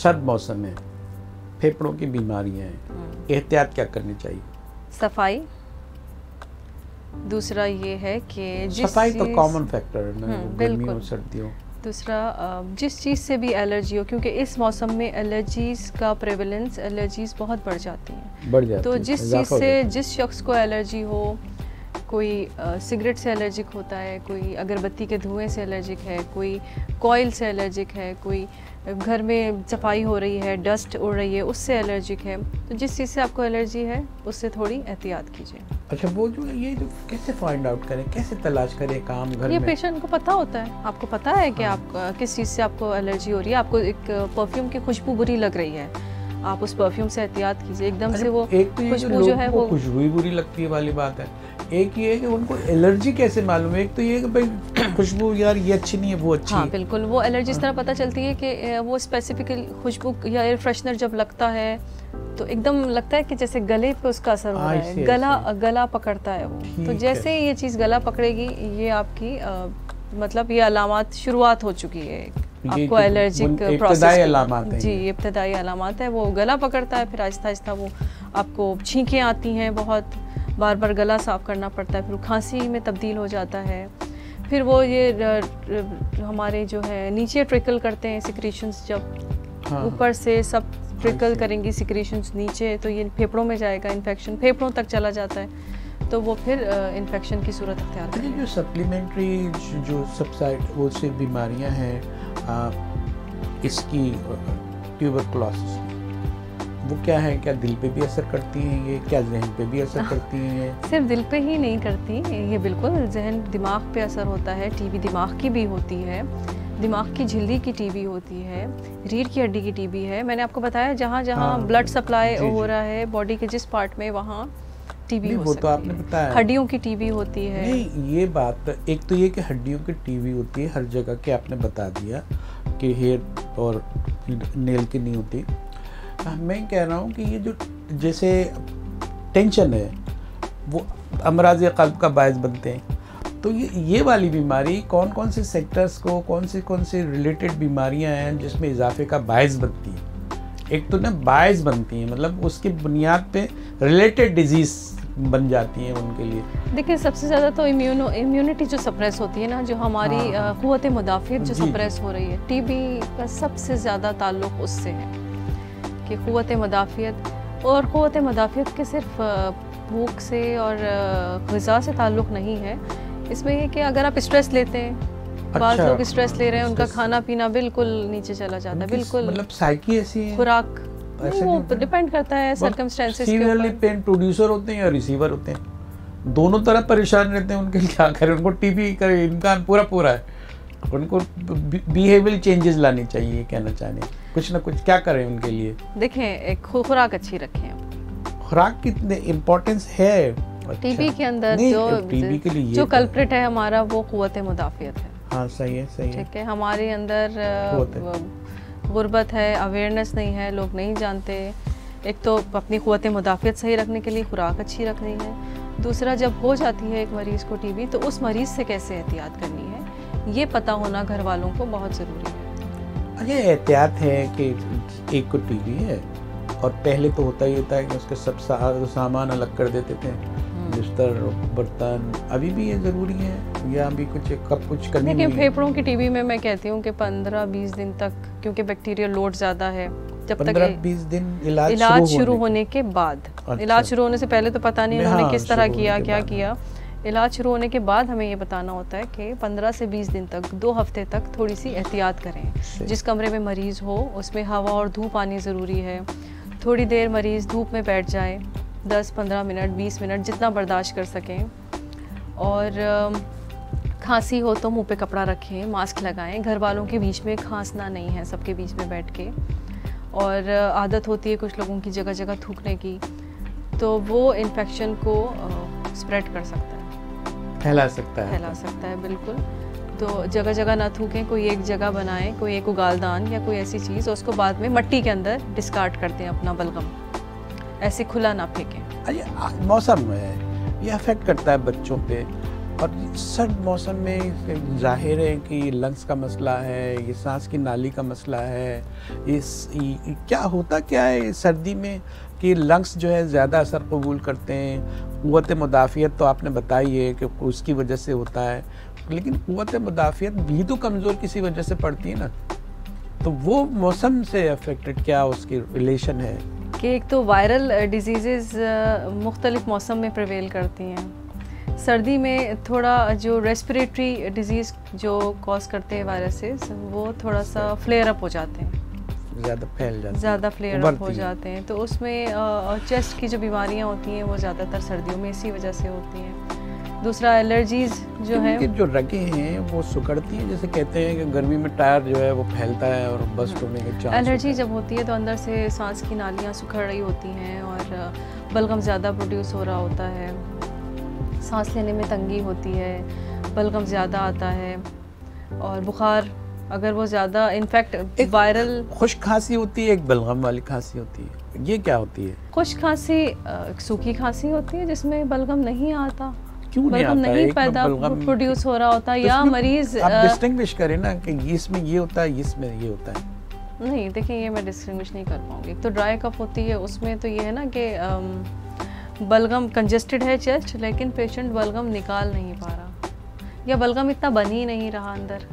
सर्द मौसम है, फेफड़ों की बीमारियां हैं, एहतियात क्या करनी चाहिए? सफाई। दूसरा ये है कि सफाई तो कॉमन फैक्टर है ना, गर्मियों सर्दियों। दूसरा जिस चीज़ से भी एलर्जी हो, क्योंकि इस मौसम में एलर्जीज़ का प्रेवलेंस, एलर्जीज़ बहुत बढ़ जाती हैं। तो जिस चीज़ से जिस शख्स को एलर्जी हो, कोई सिगरेट से एलर्जिक होता है, कोई अगरबत्ती के धुएं से एलर्जिक है, कोई कॉइल से एलर्जिक है, कोई घर में सफाई हो रही है, डस्ट उड़ रही है, उससे एलर्जिक है। तो जिस चीज़ से आपको एलर्जी है उससे थोड़ी एहतियात कीजिए। अच्छा, वो जो ये जो कैसे फाइंड आउट करें, कैसे तलाश करें काम घर ये में? पेशेंट को पता होता है। आपको पता है कि आप किस चीज़ से आपको एलर्जी हो रही है। आपको एक परफ्यूम की खुशबू बुरी लग रही है, आप उस परफ्यूम से एहतियात कीजिए। एकदम से वो खुशबू जो है वो खुशबू बुरी लगती है वाली बात है। एक ये है कि उनको एलर्जी कैसे मालूम है? एक तो ये कि भाई खुशबू यार ये अच्छी नहीं है, वो अच्छी है। बिल्कुल, वो एलर्जी इस तरह पता चलती है कि वो स्पेसिफिकली खुशबू या एयर फ्रेशनर जब लगता है तो एकदम लगता है कि जैसे गले पे उसका असर हो रहा है, गला पकड़ता है वो। तो जैसे ये चीज़ गला पकड़ेगी, ये आपकी मतलब ये अलामत शुरुआत हो चुकी है आपको एलर्जिक प्रोसेस की। जी, ये इब्तदाई अलामत है। वो गला पकड़ता है, फिर आहिस्ता आहिस्ता वो आपको छींकें आती हैं, बहुत बार बार गला साफ करना पड़ता है, फिर खांसी में तब्दील हो जाता है। फिर वो ये हमारे जो है नीचे ट्रिकल करते हैं सिक्रीशंस, जब ऊपर से सब ट्रिकल करेंगी सिक्रीशंस नीचे, तो ये फेफड़ों में जाएगा, इन्फेक्शन फेफड़ों तक चला जाता है, तो वो फिर इन्फेक्शन की सूरत अख्तियार करती है। जो सप्लीमेंट्री जो सबसाइड वो से बीमारियां हैं, इसकी ट्यूबरकुलोसिस, वो क्या है? क्या दिल पे भी असर करती हैं ये? क्या जहन पे भी असर करती हैं ये? सिर्फ दिल पे ही नहीं करती ये, बिल्कुल जहन दिमाग पे असर होता है। टीबी दिमाग की भी होती है, दिमाग की झिल्ली की टीबी होती है, रीढ़ की हड्डी की टीबी है। मैंने आपको बताया जहाँ जहाँ ब्लड सप्लाई हो रहा है बॉडी के जिस पार्ट में, वहाँ टीबी हो सकती है। आपने बताया हड्डियों की टीबी होती है। नहीं, ये बात एक तो ये कि हड्डियों की टीबी होती है हर जगह के, आपने बता दिया कि हेयर और नेल की नहीं होती। मैं कह रहा हूँ कि ये जो जैसे टेंशन है वो अमराज क़ल्ब का बायस बनते हैं, तो ये वाली बीमारी कौन कौन से सेक्टर्स को, कौन से रिलेटेड बीमारियां हैं जिसमें इजाफे का बायस बनती है? एक तो ना बायस बनती है, मतलब उसकी बुनियाद पे रिलेटेड डिजीज बन जाती हैं उनके लिए। देखिए, सबसे ज़्यादा तो इम्यूनिटी जो सप्रेस होती है ना, जो हमारी क़ुव्वत मुदाफ़ियत जो सप्रेस हो रही है, टीबी का सबसे ज़्यादा ताल्लुक़ उससे है कि क़ुव्वत मुदाफ़ियत। और क़ुव्वत मुदाफ़ियत के सिर्फ भूख से और ग़िज़ा से ताल्लुक़ नहीं है, इसमें ये कि अगर आप स्ट्रेस लेते हैं, बाद लोग स्ट्रेस ले रहे हैं, उनका खाना पीना बिल्कुल नीचे चला जाता है, बिल्कुल मतलब साइकी ऐसी है, खुराक वो डिपेंड करता है सर्कमस्टेंसेस के ऊपर। पेन प्रोड्यूसर होते हैं या रिसीवर होते हैं, दोनों तरफ परेशान रहते हैं, उनके लिए क्या करें? उनको टीबी का इम्कान पूरा है, उनको बिहेवियरल चेंजेस लाने चाहिए, कहना चाहें कुछ ना कुछ क्या करें उनके लिए? देखें, एक खुराक अच्छी रखें। खुराक की इम्पोर्टेंस है टीबी के अंदर। टीबी के लिए जो कल्प्रिट है हमारा वो क़ुव्वत मुदाफ़ियत है। हाँ, सही है। ठीक है, हमारे अंदर गुर्बत है, अवेयरनेस नहीं है, लोग नहीं जानते। एक तो अपनी क़ुव्वत मुदाफ़ियत सही रखने के लिए खुराक अच्छी रखनी है। दूसरा, जब हो जाती है एक मरीज़ को टीबी, तो उस मरीज़ से कैसे एहतियात करनी है, ये पता होना घर वालों को बहुत ज़रूरी है। ये एहतियात है कि एक को टीबी है, और पहले तो होता है कि उसके सब सामान अलग कर देते थे, बिस्तर, बर्तन। अभी भी ये ज़रूरी है या अभी कुछ करनी? देखिए, फेफड़ों की टीबी में मैं कहती हूँ कि 15-20 दिन तक, क्योंकि बैक्टीरियल लोड ज़्यादा है, जब तक 15-20 दिन इलाज शुरू होने के बाद। इलाज शुरू होने से पहले तो पता नहीं उन्होंने किस तरह किया, क्या किया। इलाज शुरू होने के बाद हमें ये बताना होता है कि 15 से 20 दिन तक, 2 हफ्ते तक थोड़ी सी एहतियात करें। जिस कमरे में मरीज़ हो उसमें हवा और धूप आनी ज़रूरी है। थोड़ी देर मरीज़ धूप में बैठ जाए, 10-15 मिनट, 20 मिनट, जितना बर्दाश्त कर सकें। और खांसी हो तो मुंह पे कपड़ा रखें, मास्क लगाएं, घर वालों के बीच में खांसना नहीं है, सबके बीच में बैठ के। और आदत होती है कुछ लोगों की जगह जगह थूकने की, तो वो इन्फेक्शन को स्प्रेड कर सकता है, फैला सकता है बिल्कुल। तो जगह जगह ना थूकें, कोई एक जगह बनाएं, कोई एक उगालदान या कोई ऐसी चीज़, उसको बाद में मट्टी के अंदर डिस्कार्ड कर दें अपना बलगम, ऐसे खुला ना फेंकें। अरे मौसम है, ये अफेक्ट करता है बच्चों पे, और सर्द मौसम में जाहिर है कि लंग्स का मसला है, ये सांस की नाली का मसला है। क्या होता क्या है सर्दी में कि लंग्स जो है ज़्यादा असर कबूल करते हैं। क़ुव्वत मुदाफ़ियत तो आपने बताई है कि उसकी वजह से होता है, लेकिन क़ुव्वत मुदाफ़ियत भी तो कमज़ोर किसी वजह से पड़ती है ना। तो वो मौसम से अफेक्टेड क्या उसकी रिलेशन है कि एक तो वायरल डिजीज़ मुख्तलिफ मौसम में प्रिवेल करती हैं। सर्दी में थोड़ा जो रेस्पिरेटरी डिजीज़ जो कॉज करते हैं वायरसेस, वो थोड़ा सा फ्लेयर अप हो जाते हैं, ज़्यादा फ्लेयर अप हो जाते हैं। तो उसमें चेस्ट की जो बीमारियां होती हैं वो ज़्यादातर सर्दियों में इसी वजह से होती हैं। दूसरा एलर्जीज़ जो है, जो रगें हैं वो सिकुड़ती हैं, जैसे कहते हैं कि गर्मी में टायर जो है वो फैलता है और बस्ट होने के चांस। एलर्जी जब होती है तो अंदर से सांस की नालियाँ सुखड़ रही होती हैं और बलगम ज़्यादा प्रोड्यूस हो रहा होता है, सांस लेने में तंगी होती है, बलगम ज़्यादा आता है और बुखार अगर वो ज़्यादा इनफैक्ट वायरल। खुश्क खांसी होती है, एक बलगम वाली खांसी होती है, ये क्या होती है? खुश्क खांसी सूखी खांसी होती है जिसमें बलगम नहीं आता। क्यों बलगम नहीं पैदा प्रोड्यूस हो रहा होता, या मरीज आप डिस्टिंग्विश करें ना कि इसमें ये होता है, इसमें ये होता है। नहीं देखिए, ये मैं डिस्टिंग्विश नहीं कर पाऊंगी। एक तो ड्राई कफ होती है, उसमें तो ये है ना कि बलगम कंजेस्टेड है चेस्ट, लेकिन पेशेंट बलगम निकाल नहीं पा रहा या बलगम इतना बन ही नहीं रहा अंदर।